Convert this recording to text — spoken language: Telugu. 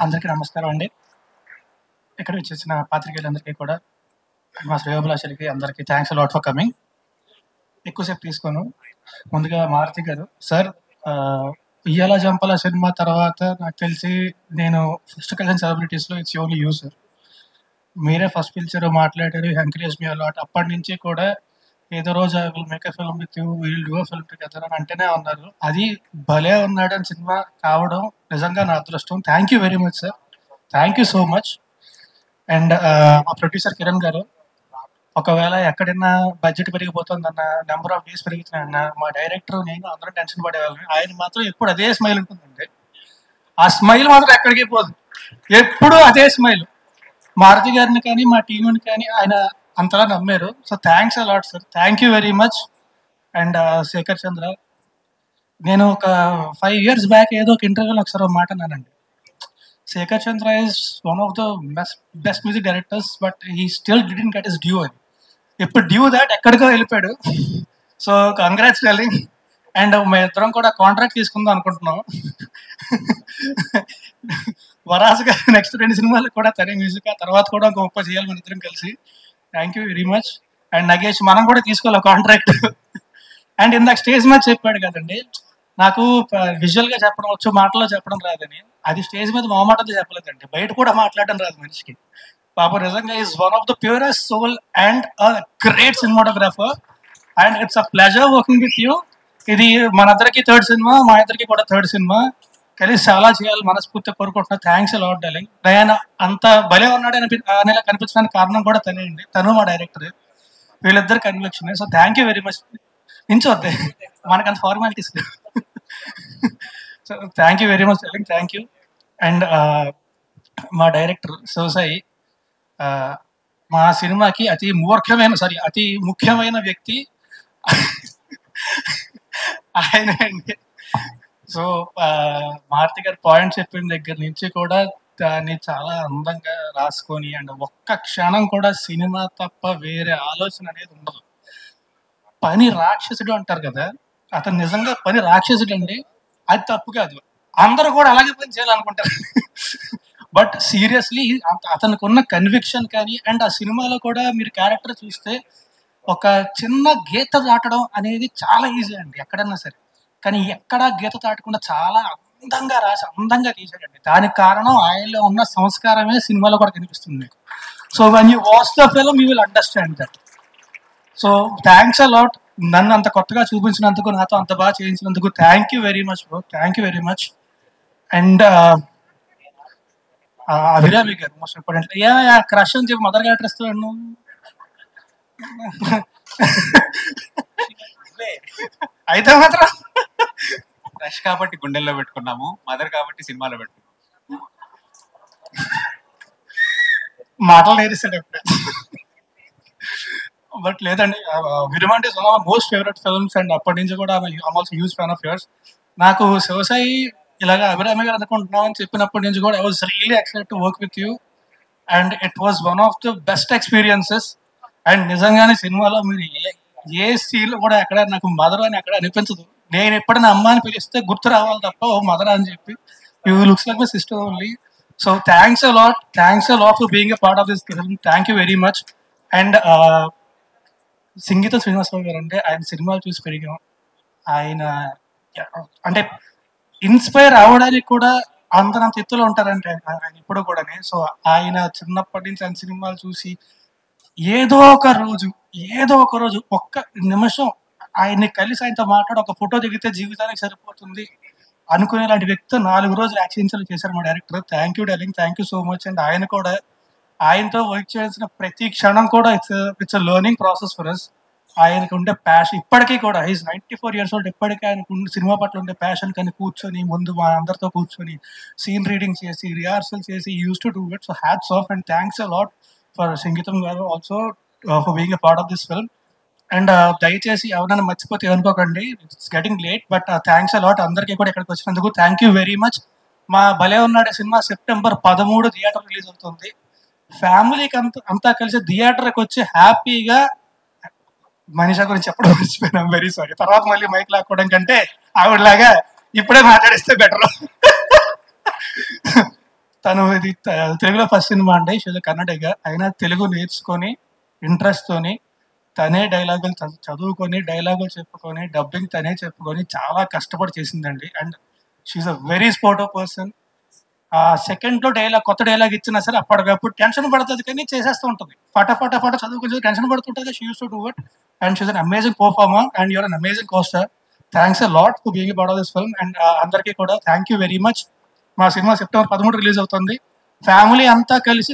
అందరికీ నమస్కారం అండి. ఇక్కడ వచ్చేసిన పాత్రికేయులందరికీ కూడా, మా శ్రేయోభిలాషులకి అందరికీ థ్యాంక్స్ లాట్ ఫర్ కమింగ్. ఎక్కువసేపు తీసుకోను. ముందుగా మారుతి గారు, సార్ ఇయ్యాల జంపల సినిమా తర్వాత నాకు తెలిసి నేను ఫస్ట్ కలిసిన సెలబ్రిటీస్లో ఇట్స్ ఓన్లీ యూ సార్. మీరే ఫస్ట్ పిలిచారు, మాట్లాడారు, ఎంకరేజ్ మీ అలాట్. అప్పటి నుంచి కూడా ఏదో రోజు I will make a film with you, will do a film together అని అంటేనే ఉన్నారు. అది భలే ఉన్నాడని సినిమా కావడం నిజంగా నా అదృష్టం. Thank you very much sir, thank you so much. And మా ప్రొడ్యూసర్ కిరణ్ గారు, ఒకవేళ ఎక్కడైనా బడ్జెట్ పెరిగిపోతుందన్న, నెంబర్ ఆఫ్ డేస్ పెరుగుతున్నాయన్న, మా డైరెక్టర్ నేను అందరం టెన్షన్ పడేవాళ్ళని. ఆయన మాత్రం ఎప్పుడు అదే స్మైల్ ఉంటుందండి. ఆ స్మైల్ మాత్రం ఎక్కడికి పోదు, ఎప్పుడు అదే స్మైల్. మారుతి గారిని కానీ మా టీంని కానీ ఆయన అంతలా నమ్మారు. So thanks a lot sir, thank you very much. And Shekhar Chandra, నేను ఒక 5 years బ్యాక్ ఏదో ఒక ఇంటర్వ్యూలో ఒకసారి ఒక మాట అన్నానండి. Shekhar Chandra is one of the best music directors, but he still didn't get his due అని. ఇప్పుడు డ్యూ దాట్ ఎక్కడికో వెళ్ళిపోయాడు. So congrats darling. అండ్ మేము ఇద్దరం కూడా కాంట్రాక్ట్ తీసుకుందాం అనుకుంటున్నాం. వరాసుగా నెక్స్ట్ 2 సినిమాలకు కూడా తనే మ్యూజిక్, ఆ తర్వాత కూడా ఇంకో 30 చేయాలి మన ఇద్దరం కలిసి. Thank you very much. And Nagesh, మనం కూడా తీసుకోవాలి కాంట్రాక్ట్. అండ్ ఇందాక స్టేజ్ మీద చెప్పాడు కదండి, నాకు విజువల్ గా చెప్పడం వచ్చు, మాటల్లో చెప్పడం రాదని. అది స్టేజ్ మీద మా మాటతో చెప్పలేదండి, బయట కూడా మాట్లాడడం రాదు మనిషికి. పాప నిజంగా is one of the purest soul and a great cinematographer. And it's a pleasure working with you. ఇది మనందరికీ 3rd సినిమా, మా ఇద్దరికి కూడా 3rd సినిమా. కలిసి చాలా చేయాలి మనస్ఫూర్తిగా కోరుకుంటున్నా. Thanks lot darling. డయానా అంత భలే ఉన్నాడు అనేలా కనిపించడానికి కారణం కూడా తనే అండి, తను మా డైరెక్టర్. వీళ్ళిద్దరు conviction. So thank you very much. నించొద్దే, మనకంత formalities. So thank you very much darling, thank you. And మా డైరెక్టర్ శివసాయి, మా సినిమాకి అతి ముఖ్యమైన వ్యక్తి ఆయన అండి. సో మారుతి గారు పాయింట్ చెప్పిన దగ్గర నుంచి కూడా దాన్ని చాలా అందంగా రాసుకొని, అండ్ ఒక్క క్షణం కూడా సినిమా తప్ప వేరే ఆలోచన అనేది ఉండదు. పని రాక్షసుడు అంటారు కదా, అతను నిజంగా పని రాక్షసుడు అండి. అది తప్పు కాదు, అందరూ కూడా అలాగే పని చేయాలనుకుంటారు. బట్ సీరియస్లీ అతనికి ఉన్న కన్విక్షన్ కానీ, అండ్ ఆ సినిమాలో కూడా మీరు క్యారెక్టర్ చూస్తే ఒక చిన్న గీత దాటడం అనేది చాలా ఈజీ అండి ఎక్కడన్నా సరే. కానీ ఎక్కడా గీత దాటకుండా చాలా అందంగా రాసి అందంగా తీసాడండి. దానికి కారణం ఆయనలో ఉన్న సంస్కారమే సినిమాలో కూడా కనిపిస్తుంది మీకు. So when you watch the film you will understand that. So thanks a lot. నన్ను అంత కొత్తగా చూపించినందుకు, నాతో అంత బాగా చేయించినందుకు thank you very much bro, thank you very much. And Abhirami గారు మోస్ట్ ఇంపార్టెంట్. క్రష్ అని చెప్పి మదర్ క్యారెక్టర్ ఇస్తున్నాను. అయితే మాత్రం క్రష్ కాబట్టి గుండెల్లో పెట్టుకున్నాము, మదర్ కాబట్టి సినిమాలో పెట్టుకున్నాము. మాటలు నేరిస్తాడు ఎప్పుడే. బట్ లేదండి, విరిమంట్ is one of most favourite films. And అప్పటి నుంచి కూడా I'm also huge fan of yours. నాకు శివసాయి ఇలాగా అభిరామి గారు అనుకుంటున్నాం అని చెప్పినప్పటి నుంచి కూడా I was really excited to work with you. And it was one of the best experiences. And నిజంగానే సినిమాలో మీరు ఏ సీన్ కూడా ఎక్కడ నాకు మదర్ అని ఎక్కడ అనిపించదు. నేను ఎప్పుడైనా అమ్మ అని పిలిస్తే గుర్తు రావాలి తప్ప ఓ మదర్ అని చెప్పి, you looks like my sister only. So thanks a lot for being a part of this film. Thank you very much. And Sangeetha Srinivasarao గారు అంటే, ఆయన సినిమాలు చూసి పెరిగాం. ఆయన అంటే ఇన్స్పైర్ అవ్వడానికి కూడా అంతనంత ఎత్తులో ఉంటారంటే ఆయన ఇప్పుడు కూడా. సో ఆయన చిన్నప్పటి నుంచి ఆయన సినిమాలు చూసి ఏదో ఒక రోజు ఒక్క నిమిషం ఆయన్ని కలిసి ఆయనతో మాట్లాడి ఒక ఫోటో దిగితే జీవితానికి సరిపోతుంది అనుకునేలాంటి వ్యక్తి 4 రోజులు యాక్సిడెంట్స్ చేశారు మా director. Thank you darling, thank you so much. And ఆయన కూడా, ఆయనతో వర్క్ చేయాల్సిన ప్రతి క్షణం కూడా it's learning process for us. ఆయనకు ఉండే ప్యాషన్ ఇప్పటికీ కూడా, హీస్ 94 years old, ఇప్పటికీ ఆయనకు సినిమా పట్ల ఉండే ప్యాషన్ కానీ కూర్చొని ముందు మా అందరితో కూర్చొని సీన్ రీడింగ్ చేసి రిహార్సల్ చేసి use to do it. So hats off and thanks a lot for సంగీతం గారు also for being a part of this film. And దయచేసి ఎవరైనా మర్చిపోతే అనుకోకండి, it's getting late. But thanks a lot అందరికీ కూడా ఇక్కడికి వచ్చినందుకు. Thank you very much. మా భలే ఉన్నాడే సినిమా September 13 థియేటర్ రిలీజ్ అవుతుంది. ఫ్యామిలీకి అంతా కలిసి థియేటర్కి వచ్చి హ్యాపీగా, మనీషా గురించి చెప్పడం మర్చిపోయినా, వెరీ సారీ. తర్వాత మళ్ళీ మైక్ లాక్కోవడం కంటే ఆవిడలాగా ఇప్పుడే మాట్లాడిస్తే బెటర్. తను ఇది తెలుగులో ఫస్ట్ సినిమా అండి. షీజ్ కన్నడగా అయినా తెలుగు నేర్చుకొని ఇంట్రెస్ట్ తోని తనే డైలాగులు చదువుకొని డైలాగులు చెప్పుకొని డబ్బింగ్ తనే చెప్పుకొని చాలా కష్టపడి చేసిందండి. And she a very sportive person. ఆ సెకండ్ లో కొత్త డైలాగ్ ఇచ్చినా సరే అప్పటికప్పుడు టెన్షన్ పడుతుంది కానీ చేసేస్తూ ఉంటుంది. ఫట చదువుకొని టెన్షన్ పడుతుంటుంది. She uses to do it and she's an amazing performer and you're an amazing costar. Thanks a lot for being part of this film. And అందరికీ కూడా థ్యాంక్ యూ వెరీ మచ్. మా సినిమా సెప్టెంబర్ 13 రిలీజ్ అవుతుంది. ఫ్యామిలీ అంతా కలిసి